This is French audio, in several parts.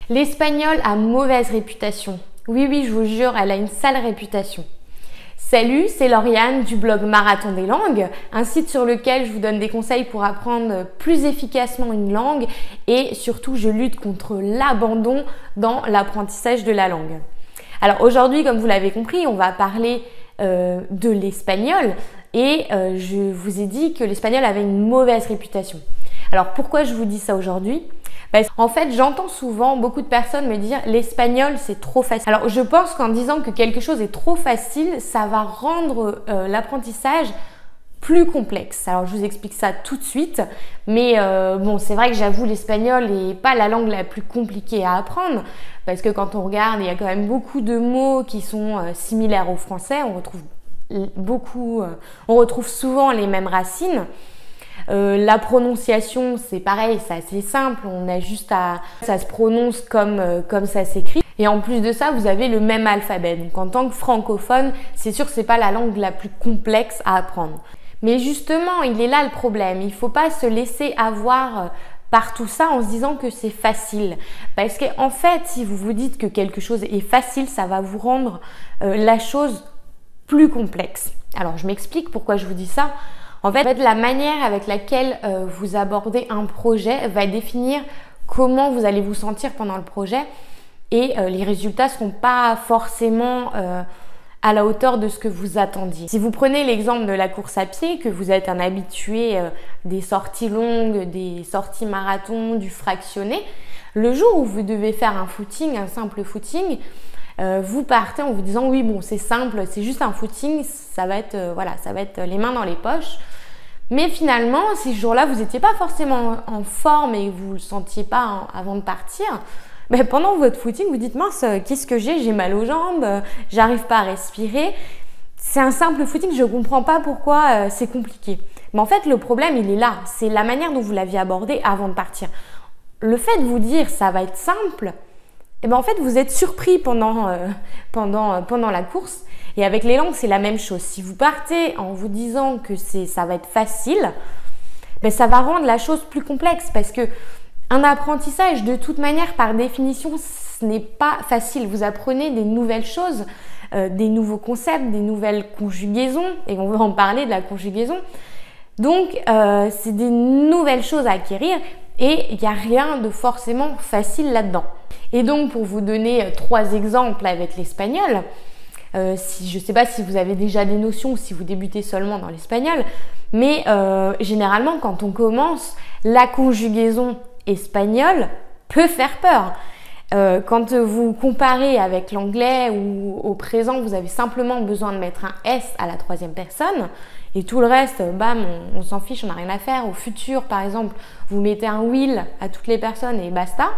L'espagnol a mauvaise réputation. Oui, je vous jure, elle a une sale réputation. Salut, c'est Lauriane du blog Marathon des langues, un site sur lequel je vous donne des conseils pour apprendre plus efficacement une langue et surtout je lutte contre l'abandon dans l'apprentissage de la langue. Alors aujourd'hui, comme vous l'avez compris, on va parler de l'espagnol et je vous ai dit que l'espagnol avait une mauvaise réputation. Alors pourquoi je vous dis ça aujourd'hui ? Parce qu'en fait, j'entends souvent beaucoup de personnes me dire l'espagnol c'est trop facile. Alors je pense qu'en disant que quelque chose est trop facile, ça va rendre l'apprentissage plus complexe. Alors je vous explique ça tout de suite, mais bon, c'est vrai que j'avoue l'espagnol n'est pas la langue la plus compliquée à apprendre parce que quand on regarde, il y a quand même beaucoup de mots qui sont similaires au français. On retrouve souvent les mêmes racines. La prononciation, c'est pareil, c'est assez simple, on a juste ça se prononce comme ça s'écrit. Et en plus de ça, vous avez le même alphabet. Donc en tant que francophone, c'est sûr que c'est pas la langue la plus complexe à apprendre. Mais justement, il est là le problème. Il faut pas se laisser avoir par tout ça en se disant que c'est facile. Parce qu'en fait, si vous vous dites que quelque chose est facile, ça va vous rendre la chose plus complexe. Alors je m'explique pourquoi je vous dis ça. En fait, la manière avec laquelle vous abordez un projet va définir comment vous allez vous sentir pendant le projet et les résultats ne seront pas forcément à la hauteur de ce que vous attendiez. Si vous prenez l'exemple de la course à pied, que vous êtes un habitué des sorties longues, des sorties marathon, du fractionné, le jour où vous devez faire un footing, un simple footing, vous partez en vous disant oui bon c'est simple, c'est juste un footing, ça va être les mains dans les poches. Mais finalement, si ce jour-là vous n'étiez pas forcément en forme et vous ne le sentiez pas avant de partir, pendant votre footing vous dites mince, qu'est-ce que j'ai mal aux jambes, j'arrive pas à respirer. C'est un simple footing, je ne comprends pas pourquoi c'est compliqué. Mais en fait le problème il est là, c'est la manière dont vous l'aviez abordé avant de partir. Le fait de vous dire ça va être simple, en fait vous êtes surpris pendant la course. Et avec les langues, c'est la même chose. Si vous partez en vous disant que ça va être facile, ça va rendre la chose plus complexe parce que un apprentissage, de toute manière, par définition, ce n'est pas facile. Vous apprenez des nouvelles choses, des nouveaux concepts, des nouvelles conjugaisons, et on va en parler de la conjugaison. Donc, c'est des nouvelles choses à acquérir et il n'y a rien de forcément facile là-dedans. Et donc, pour vous donner 3 exemples avec l'espagnol, je ne sais pas si vous avez déjà des notions ou si vous débutez seulement dans l'espagnol, mais généralement quand on commence, la conjugaison espagnole peut faire peur. Quand vous comparez avec l'anglais ou au présent, vous avez simplement besoin de mettre un S à la 3e personne et tout le reste, bam, on s'en fiche, on n'a rien à faire. Au futur, par exemple, vous mettez un will à toutes les personnes et basta.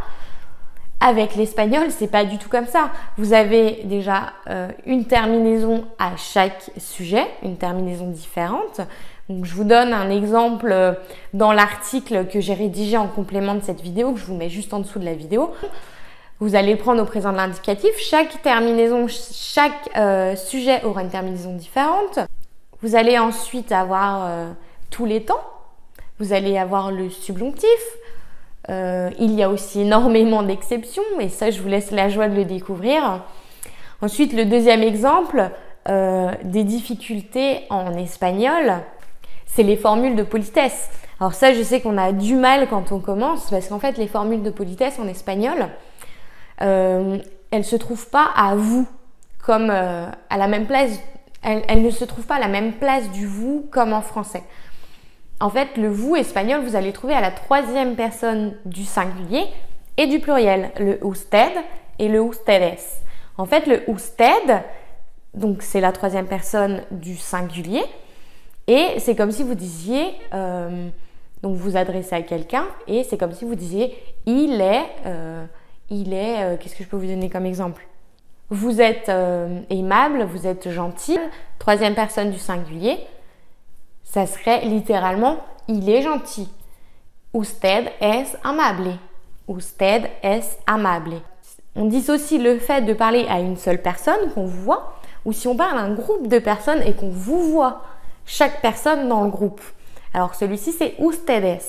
Avec l'espagnol, c'est pas du tout comme ça. Vous avez déjà une terminaison à chaque sujet, une terminaison différente. Donc, je vous donne un exemple dans l'article que j'ai rédigé en complément de cette vidéo, que je vous mets juste en dessous de la vidéo. Vous allez le prendre au présent de l'indicatif. Chaque terminaison, chaque sujet aura une terminaison différente. Vous allez ensuite avoir tous les temps. Vous allez avoir le subjonctif. Il y a aussi énormément d'exceptions, et ça je vous laisse la joie de le découvrir. Ensuite, le deuxième exemple des difficultés en espagnol, c'est les formules de politesse. Alors ça, je sais qu'on a du mal quand on commence, parce qu'en fait les formules de politesse en espagnol, elles ne se trouvent pas à vous comme à la même place. Elles ne se trouvent pas à la même place du vous comme en français. En fait, le vous espagnol, vous allez trouver à la 3e personne du singulier et du pluriel, le usted et le ustedes. En fait, le usted, donc c'est la 3e personne du singulier et c'est comme si vous disiez, donc vous adressez à quelqu'un et c'est comme si vous disiez il est, qu'est-ce que je peux vous donner comme exemple ? Vous êtes aimable, vous êtes gentil, 3e personne du singulier. Ça serait littéralement « il est gentil ». Usted es amable. Usted es amable. On dissocie le fait de parler à une seule personne qu'on vous voit, ou si on parle à un groupe de personnes et qu'on vous voit, chaque personne dans le groupe. Alors celui-ci c'est ustedes.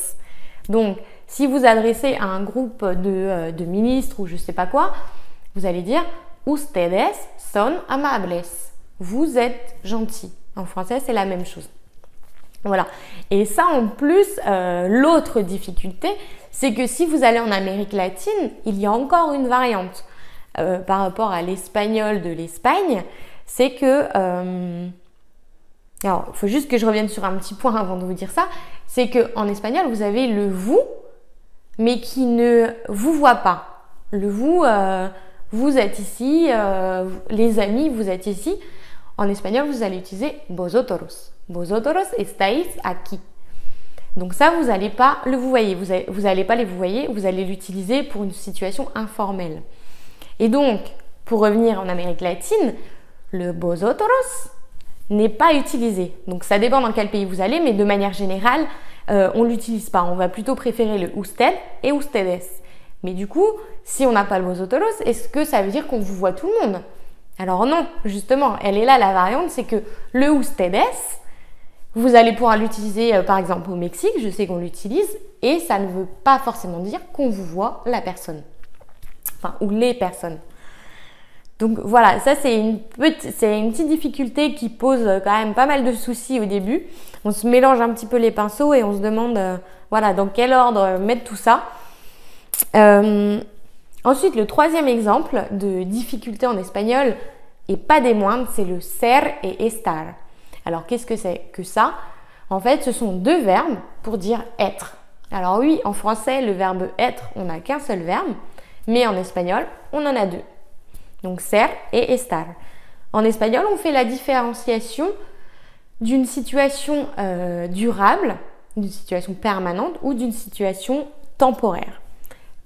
Donc si vous adressez à un groupe de ministres ou je sais pas quoi, vous allez dire ustedes son amables. Vous êtes gentils. En français, c'est la même chose. Voilà. Et ça, en plus, l'autre difficulté, c'est que si vous allez en Amérique latine, il y a encore une variante par rapport à l'espagnol de l'Espagne. C'est que... alors, il faut juste que je revienne sur un petit point avant de vous dire ça. C'est qu'en espagnol, vous avez le vous, mais qui ne vous voit pas. Le vous, vous êtes ici, les amis, vous êtes ici. En espagnol, vous allez utiliser vosotros. Vosotros estáis aquí. Donc ça, vous n'allez pas le vous voyez. Vous n'allez pas les vous voyez, vous allez l'utiliser pour une situation informelle. Et donc, pour revenir en Amérique latine, le vosotros n'est pas utilisé. Donc ça dépend dans quel pays vous allez, mais de manière générale, on ne l'utilise pas. On va plutôt préférer le usted et ustedes. Mais du coup, si on n'a pas le vosotros, est-ce que ça veut dire qu'on vous voit tout le monde? Alors non, justement, elle est là la variante, c'est que le ustedes, vous allez pouvoir l'utiliser par exemple au Mexique, je sais qu'on l'utilise, et ça ne veut pas forcément dire qu'on vous voit la personne. Enfin, ou les personnes. Donc voilà, ça c'est une petite difficulté qui pose quand même pas mal de soucis au début. On se mélange un petit peu les pinceaux et on se demande voilà, dans quel ordre mettre tout ça. Ensuite, le troisième exemple de difficulté en espagnol, et pas des moindres, c'est le ser et estar. Alors, qu'est-ce que c'est que ça? En fait, ce sont deux verbes pour dire être. Alors oui, en français, le verbe être, on n'a qu'un seul verbe, mais en espagnol, on en a deux. Donc, ser et estar. En espagnol, on fait la différenciation d'une situation durable, d'une situation permanente ou d'une situation temporaire.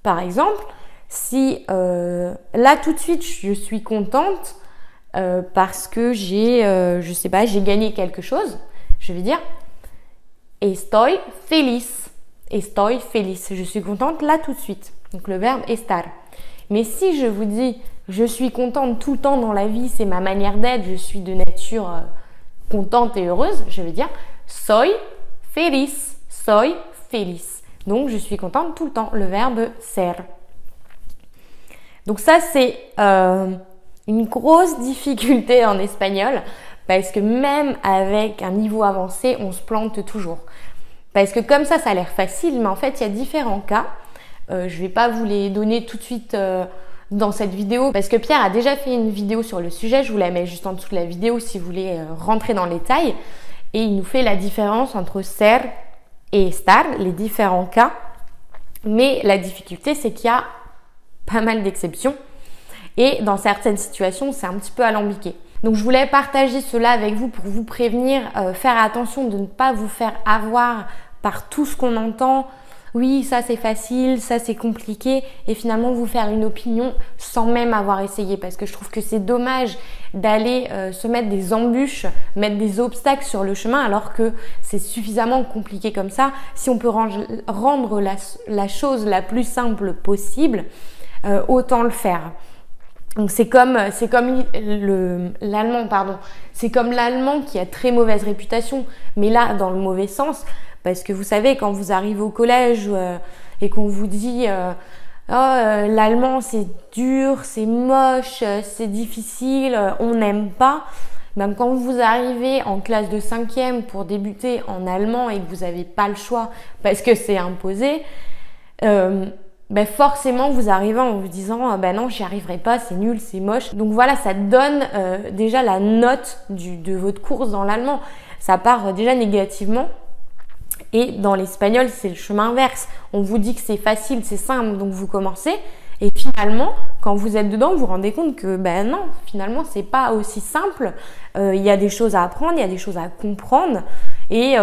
Par exemple, si là tout de suite je suis contente parce que j'ai, je sais pas, j'ai gagné quelque chose, je vais dire estoy feliz. Estoy feliz. Je suis contente là tout de suite. Donc le verbe estar. Mais si je vous dis je suis contente tout le temps dans la vie, c'est ma manière d'être, je suis de nature contente et heureuse, je vais dire soy feliz. Soy feliz. Donc je suis contente tout le temps. Le verbe ser. Donc ça, c'est une grosse difficulté en espagnol parce que même avec un niveau avancé, on se plante toujours. Parce que comme ça a l'air facile, mais en fait, il y a différents cas. Je ne vais pas vous les donner tout de suite dans cette vidéo parce que Pierre a déjà fait une vidéo sur le sujet. Je vous la mets juste en dessous de la vidéo si vous voulez rentrer dans les détails. Et il nous fait la différence entre ser et estar, les différents cas. Mais la difficulté, c'est qu'il y a pas mal d'exceptions et dans certaines situations c'est un petit peu alambiqué. Donc je voulais partager cela avec vous pour vous prévenir, faire attention de ne pas vous faire avoir par tout ce qu'on entend. Oui, ça c'est facile, ça c'est compliqué et finalement vous faire une opinion sans même avoir essayé parce que je trouve que c'est dommage d'aller se mettre des embûches, mettre des obstacles sur le chemin alors que c'est suffisamment compliqué comme ça. Si on peut rendre la chose la plus simple possible, autant le faire. Donc c'est comme l'allemand, pardon. C'est comme l'allemand qui a très mauvaise réputation, mais là dans le mauvais sens, parce que vous savez quand vous arrivez au collège et qu'on vous dit l'allemand c'est dur, c'est moche, c'est difficile, on n'aime pas. Même quand vous arrivez en classe de 5e pour débuter en allemand et que vous n'avez pas le choix parce que c'est imposé, forcément vous arrivez en vous disant non, j'y arriverai pas, c'est nul, c'est moche. Donc voilà, ça donne déjà la note de votre course dans l'allemand. Ça part déjà négativement. Et dans l'espagnol, c'est le chemin inverse. On vous dit que c'est facile, c'est simple, donc vous commencez. Et finalement, quand vous êtes dedans, vous vous rendez compte que non, finalement, c'est pas aussi simple. Il y a des choses à apprendre, il y a des choses à comprendre. Et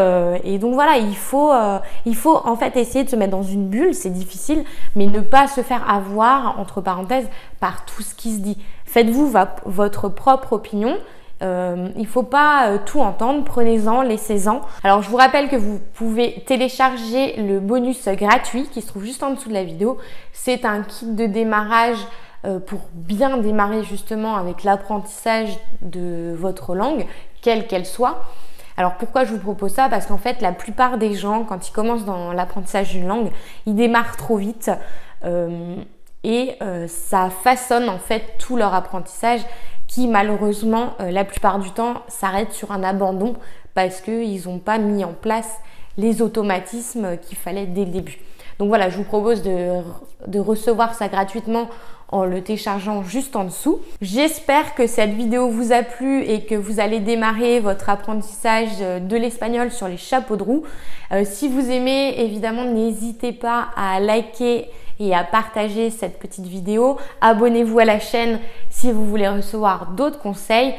donc voilà, il faut en fait essayer de se mettre dans une bulle, c'est difficile, mais ne pas se faire avoir, entre parenthèses, par tout ce qui se dit. Faites-vous votre propre opinion. Il ne faut pas tout entendre, prenez-en, laissez-en. Alors je vous rappelle que vous pouvez télécharger le bonus gratuit qui se trouve juste en dessous de la vidéo. C'est un kit de démarrage pour bien démarrer justement avec l'apprentissage de votre langue, quelle qu'elle soit. Alors pourquoi je vous propose ça? Parce qu'en fait, la plupart des gens, quand ils commencent dans l'apprentissage d'une langue, ils démarrent trop vite et ça façonne en fait tout leur apprentissage qui malheureusement, la plupart du temps, s'arrête sur un abandon parce qu'ils n'ont pas mis en place les automatismes qu'il fallait dès le début. Donc voilà, je vous propose de recevoir ça gratuitement en le téléchargeant juste en dessous. J'espère que cette vidéo vous a plu et que vous allez démarrer votre apprentissage de l'espagnol sur les chapeaux de roue. Si vous aimez, évidemment, n'hésitez pas à liker et à partager cette petite vidéo. Abonnez-vous à la chaîne si vous voulez recevoir d'autres conseils.